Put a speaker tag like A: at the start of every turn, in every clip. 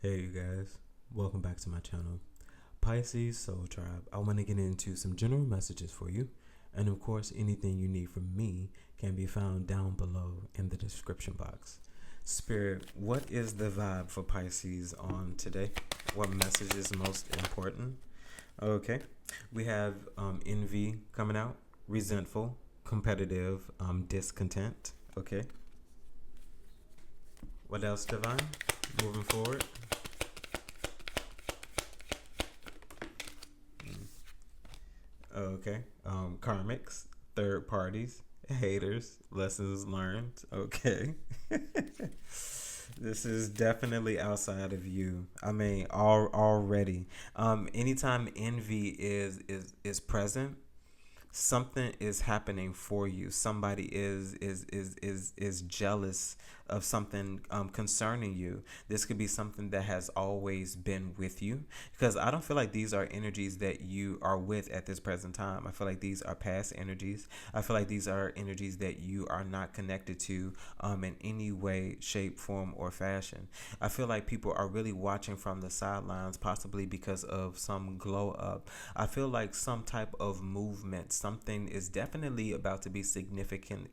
A: Hey you guys, welcome back to my channel, Pisces Soul Tribe. I want to get into some general messages for you, and of course anything you need from me can be found down below in the description box. Spirit, what is the vibe for Pisces on today? What message is most important? Okay, we have envy coming out, resentful, competitive, discontent. Okay, what else, Divine? Moving forward. Okay. Karmics, third parties, haters, lessons learned. Okay. This is definitely outside of you. I mean, already. Anytime envy is present, something is happening for you. Somebody is jealous of something concerning you. This could be something that has always been with you, because I don't feel like these are energies that you are with at this present time. I feel like these are past energies. I feel like these are energies that you are not connected to in any way, shape, form, or fashion. I feel like people are really watching from the sidelines, possibly because of some glow up. I feel like some type of movement, something is definitely about to be significant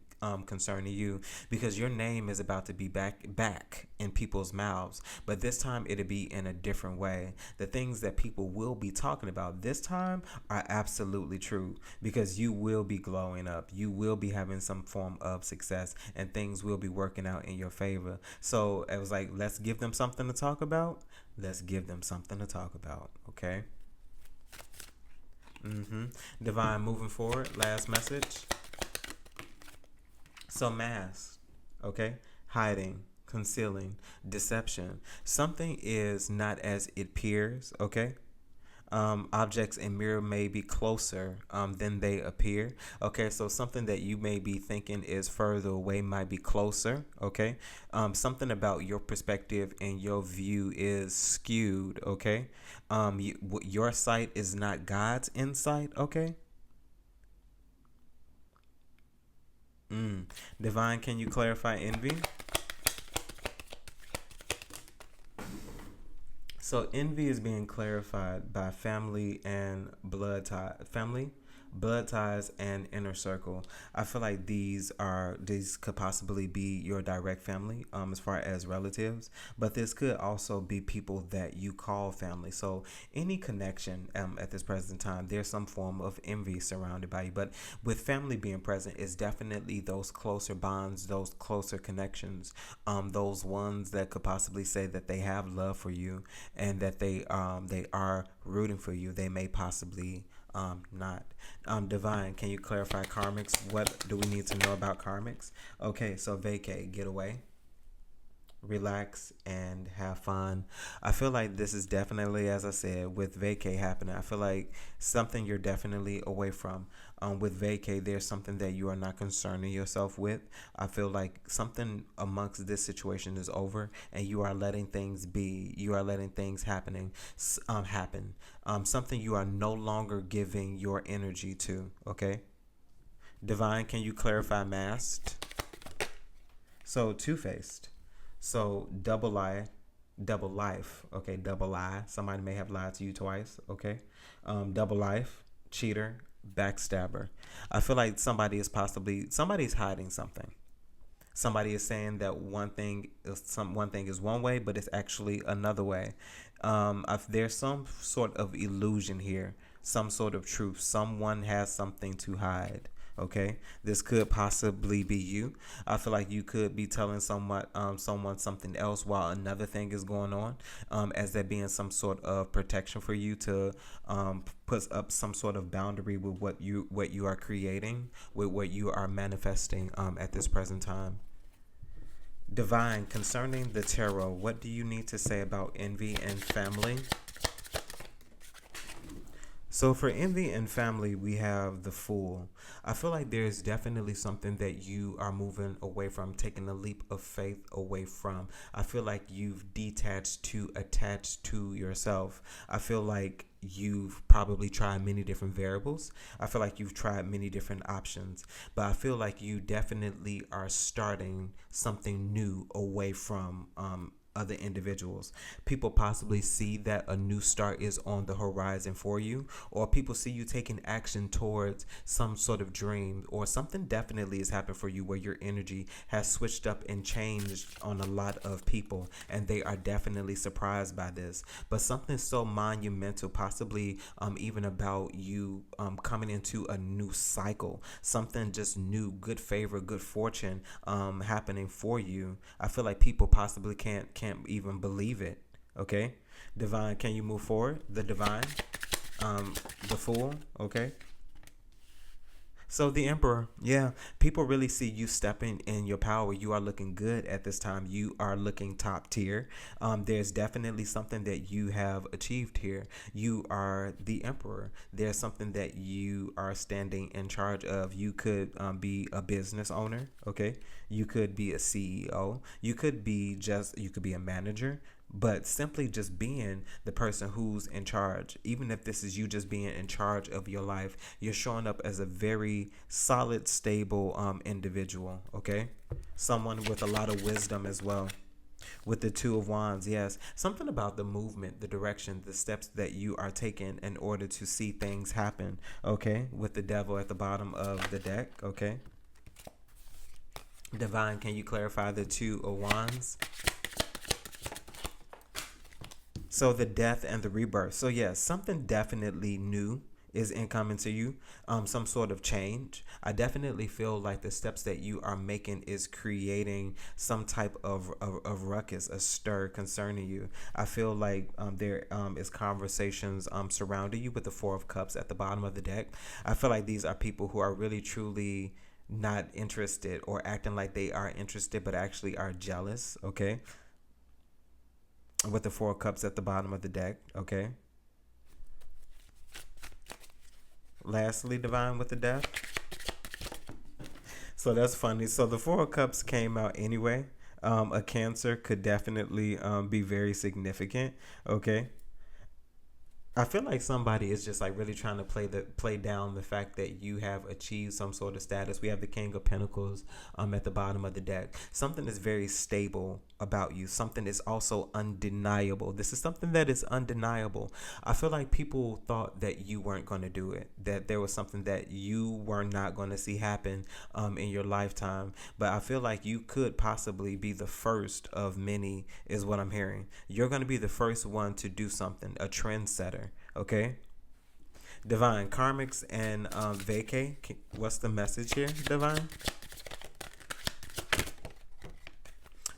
A: concerning you, because your name is about to be back in people's mouths, but this time it'll be in a different way. The things that people will be talking about this time are absolutely true, because you will be glowing up, you will be having some form of success, and things will be working out in your favor. So it was like, let's give them something to talk about. Let's give them something to talk about. Okay. Divine, moving forward, last message. So mask, okay? Hiding, concealing, deception. Something is not as it appears, okay? Objects in mirror may be closer than they appear. Okay, so something that you may be thinking is further away might be closer. Okay, something about your perspective and your view is skewed. Okay, your sight is not God's insight. Okay. Divine, can you clarify envy? So envy is being clarified by family and blood ties, and inner circle. I feel like these could possibly be your direct family, as far as relatives, but this could also be people that you call family. So any connection at this present time, there's some form of envy surrounded by you. But with family being present, it's definitely those closer bonds, those closer connections, those ones that could possibly say that they have love for you, and that they are rooting for you. They may possibly not. Divine, can you clarify karmics? What do we need to know about karmics? Okay, so vacate, get away, relax, and have fun. I feel like this is definitely, as I said, with vacay happening, I feel like something you're definitely away from. With vacay, there's something that you are not concerning yourself with. I feel like something amongst this situation is over, and you are letting things be. You are letting things happen. Something you are no longer giving your energy to. Okay, Divine, can you clarify masked? So two-faced. So double life. Okay, double lie. Somebody may have lied to you twice. Okay, double life, cheater, backstabber. I feel like somebody's hiding something. Somebody is saying that one thing is one way, but it's actually another way. If there's some sort of illusion here, some sort of truth. Someone has something to hide. Okay, this could possibly be you. I feel like you could be telling someone something else while another thing is going on, as there being some sort of protection for you to put up some sort of boundary with what you are creating, with what you are manifesting at this present time. Divine, concerning the tarot, what do you need to say about envy and family? So for envy and family, we have the Fool. I feel like there's definitely something that you are moving away from, taking a leap of faith away from. I feel like you've detached to attach to yourself. I feel like you've probably tried many different variables. I feel like you've tried many different options, but I feel like you definitely are starting something new away from other individuals. People possibly see that a new start is on the horizon for you, or people see you taking action towards some sort of dream, or something definitely has happened for you where your energy has switched up and changed on a lot of people, and they are definitely surprised by this. But something so monumental, possibly even about you coming into a new cycle, something just new, good favor, good fortune happening for you. I feel like people possibly can't even believe it. Okay, Divine, can you move forward? The Divine, the Fool. Okay. So the Emperor, yeah, people really see you stepping in your power. You are looking good at this time. You are looking top tier. There's definitely something that you have achieved here. You are the Emperor. There's something that you are standing in charge of. You could be a business owner, okay? You could be a CEO. You could be a manager. But simply just being the person who's in charge, even if this is you just being in charge of your life, you're showing up as a very solid, stable individual, okay? Someone with a lot of wisdom as well. With the Two of Wands, yes. Something about the movement, the direction, the steps that you are taking in order to see things happen, okay? With the Devil at the bottom of the deck, okay? Divine, can you clarify the Two of Wands? So the death and the rebirth. So yes, something definitely new is incoming to you, some sort of change. I definitely feel like the steps that you are making is creating some type of ruckus, a stir concerning you. I feel like there is conversations surrounding you with the Four of Cups at the bottom of the deck. I feel like these are people who are really truly not interested or acting like they are interested but actually are jealous, okay? With the Four of Cups at the bottom of the deck, okay? Lastly, Divine, with the Death. So that's funny. So the Four of Cups came out anyway. A Cancer could definitely be very significant, okay? I feel like somebody is just like really trying to play down the fact that you have achieved some sort of status. We have the King of Pentacles at the bottom of the deck. Something is very stable about you. Something is also undeniable. This is something that is undeniable. I feel like people thought that you weren't going to do it, that there was something that you were not going to see happen in your lifetime. But I feel like you could possibly be the first of many, is what I'm hearing. You're going to be the first one to do something, a trendsetter. Okay, Divine, Karmics and vacay. What's the message here, Divine?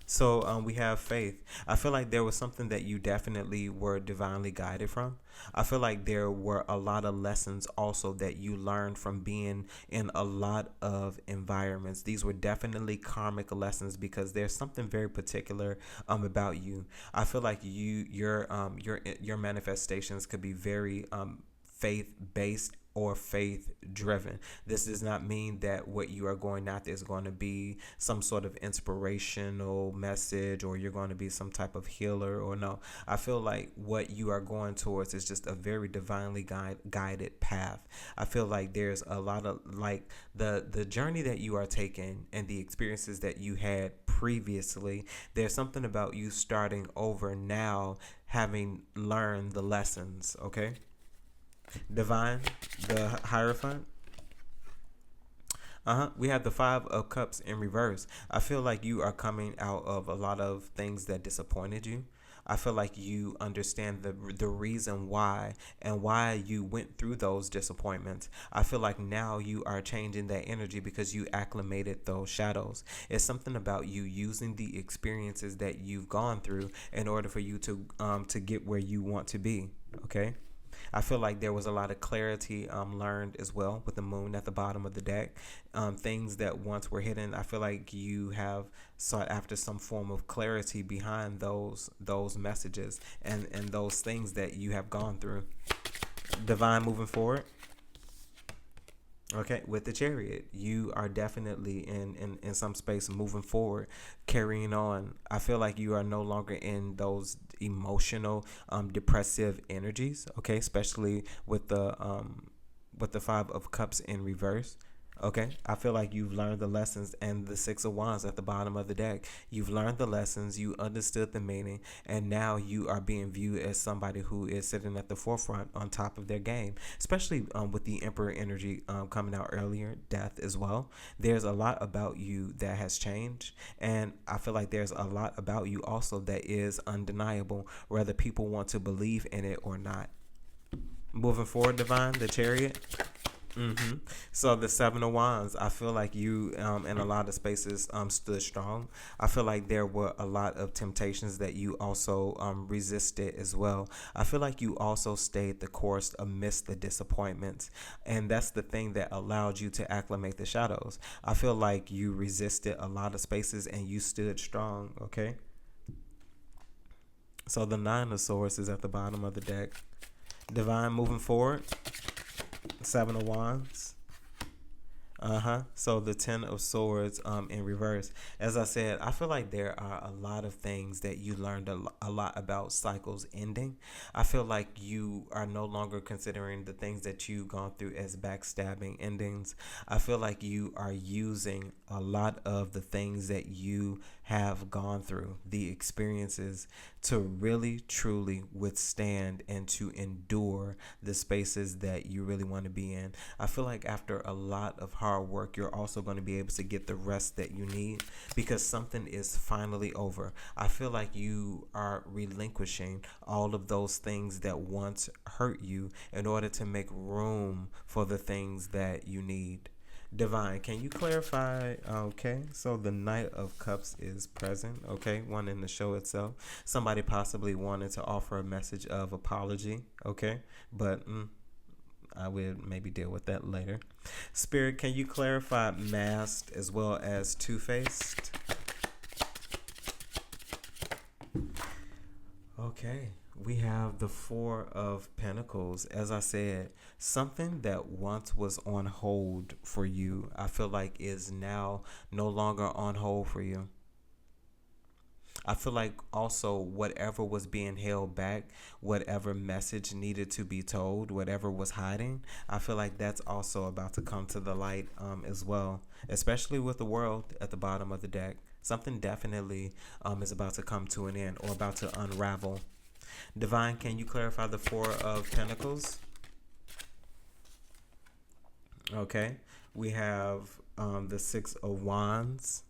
A: So we have faith. I feel like there was something that you definitely were divinely guided from. I feel like there were a lot of lessons also that you learned from being in a lot of environments. These were definitely karmic lessons because there's something very particular about you. I feel like your manifestations could be very faith based or faith driven. This does not mean that what you are going after is going to be some sort of inspirational message or you're going to be some type of healer or no. I feel like what you are going towards is just a very divinely guided path. I feel like there's a lot of like the journey that you are taking and the experiences that you had previously. There's something about you starting over now, having learned the lessons, okay? Divine, the Hierophant. We have the Five of Cups in reverse. I feel like you are coming out of a lot of things that disappointed you. I feel like you understand the reason why and why you went through those disappointments. I feel like now you are changing that energy because you acclimated those shadows. It's something about you using the experiences that you've gone through in order for you to get where you want to be. Okay. I feel like there was a lot of clarity learned as well with the moon at the bottom of the deck. Things that once were hidden, I feel like you have sought after some form of clarity behind those messages and those things that you have gone through. Divine, moving forward. Okay, with the Chariot, you are definitely in some space moving forward, carrying on. I feel like you are no longer in those emotional, depressive energies. Okay, especially with the Five of Cups in reverse. Okay, I feel like you've learned the lessons, and the Six of Wands at the bottom of the deck. You've learned the lessons, you understood the meaning, and now you are being viewed as somebody who is sitting at the forefront on top of their game, especially with the Emperor energy coming out earlier, death as well. There's a lot about you that has changed, and I feel like there's a lot about you also that is undeniable, whether people want to believe in it or not. Moving forward, Divine, the Chariot. So the Seven of Wands, I feel like you in a lot of spaces stood strong. I feel like there were a lot of temptations that you also resisted as well. I feel like you also stayed the course amidst the disappointments, and that's the thing that allowed you to acclimate the shadows. I feel like you resisted a lot of spaces and you stood strong. Okay. So the Nine of Swords is at the bottom of the deck. Divine, moving forward. Seven of Wands. So the Ten of Swords in reverse. As I said, I feel like there are a lot of things that you learned a lot about cycles ending. I feel like you are no longer considering the things that you've gone through as backstabbing endings. I feel like you are using a lot of the things that you have gone through, the experiences, to really truly withstand and to endure the spaces that you really want to be in. I feel like after a lot of hard work, you're also going to be able to get the rest that you need because something is finally over. I feel like you are relinquishing all of those things that once hurt you in order to make room for the things that you need. Divine, can you clarify? Okay, so the Knight of Cups is present. Okay, one in the show itself. Somebody possibly wanted to offer a message of apology. Okay, but I will maybe deal with that later. Spirit, can you clarify masked as well as two-faced? Okay, we have the Four of Pentacles. As I said, something that once was on hold for you, I feel like is now no longer on hold for you. I feel like also whatever was being held back, whatever message needed to be told, whatever was hiding, I feel like that's also about to come to the light as well, especially with the World at the bottom of the deck. Something definitely is about to come to an end or about to unravel. Divine, can you clarify the Four of Pentacles? Okay. We have the Six of Wands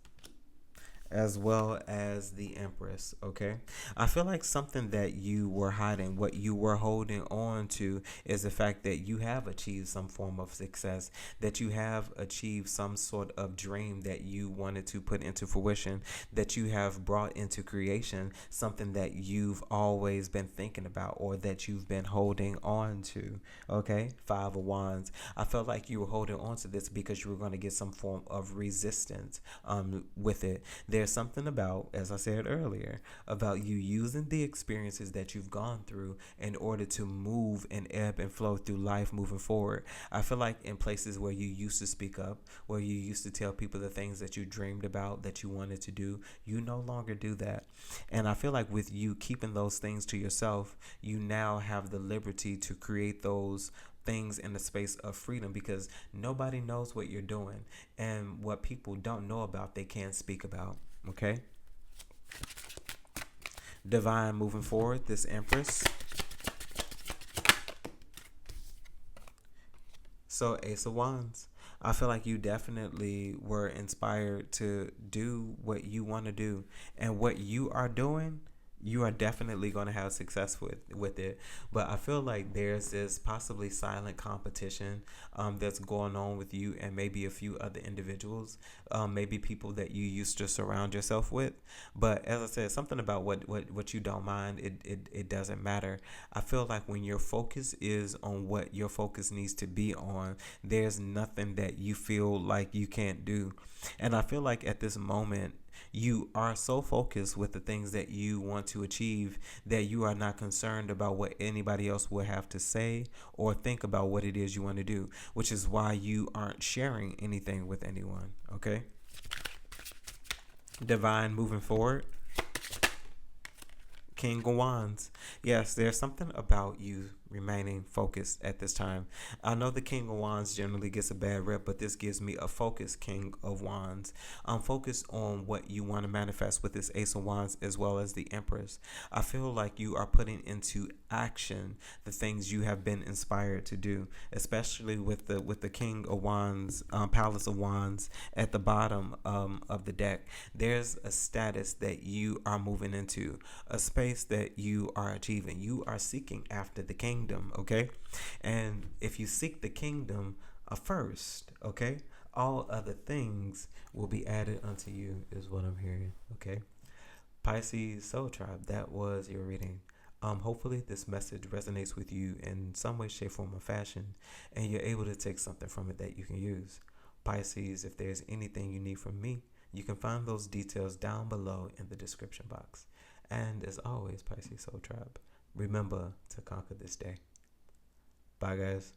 A: as well as the Empress. Okay, I feel like something that you were hiding, what you were holding on to, is the fact that you have achieved some form of success, that you have achieved some sort of dream that you wanted to put into fruition, that you have brought into creation, something that you've always been thinking about or that you've been holding on to. Okay, Five of Wands. I felt like you were holding on to this because you were going to get some form of resistance with it. There's something about, as I said earlier, about you using the experiences that you've gone through in order to move and ebb and flow through life moving forward. I feel like in places where you used to speak up, where you used to tell people the things that you dreamed about, that you wanted to do, you no longer do that. And I feel like with you keeping those things to yourself, you now have the liberty to create those things in the space of freedom because nobody knows what you're doing, and what people don't know about they can't speak about. Okay, Divine, moving forward, this Empress. So Ace of Wands, I feel like you definitely were inspired to do what you want to do, and what you are doing, you are definitely going to have success with it. But I feel like there's this possibly silent competition that's going on with you and maybe a few other individuals, maybe people that you used to surround yourself with. But as I said, something about what you don't mind, it doesn't matter. I feel like when your focus is on what your focus needs to be on, there's nothing that you feel like you can't do. And I feel like at this moment, you are so focused with the things that you want to achieve that you are not concerned about what anybody else will have to say or think about what it is you want to do, which is why you aren't sharing anything with anyone. Okay, Divine, moving forward, King of Wands. Yes, there's something about you remaining focused at this time. I know the King of Wands generally gets a bad rep, but this gives me a focused King of Wands. Focused on what you want to manifest with this Ace of Wands as well as the Empress. I feel like you are putting into action the things you have been inspired to do, especially with the King of Wands, Palace of Wands at the bottom of the deck. There's a status that you are moving into, a space that you are achieving. You are seeking after the kingdom, okay? And if you seek the kingdom first, okay, all other things will be added unto you, is what I'm hearing, okay? Pisces Soul Tribe, that was your reading. Hopefully this message resonates with you in some way, shape, form, or fashion, and you're able to take something from it that you can use. Pisces, if there's anything you need from me, you can find those details down below in the description box. And as always, Pisces Soul Tribe, remember to conquer this day. Bye, guys.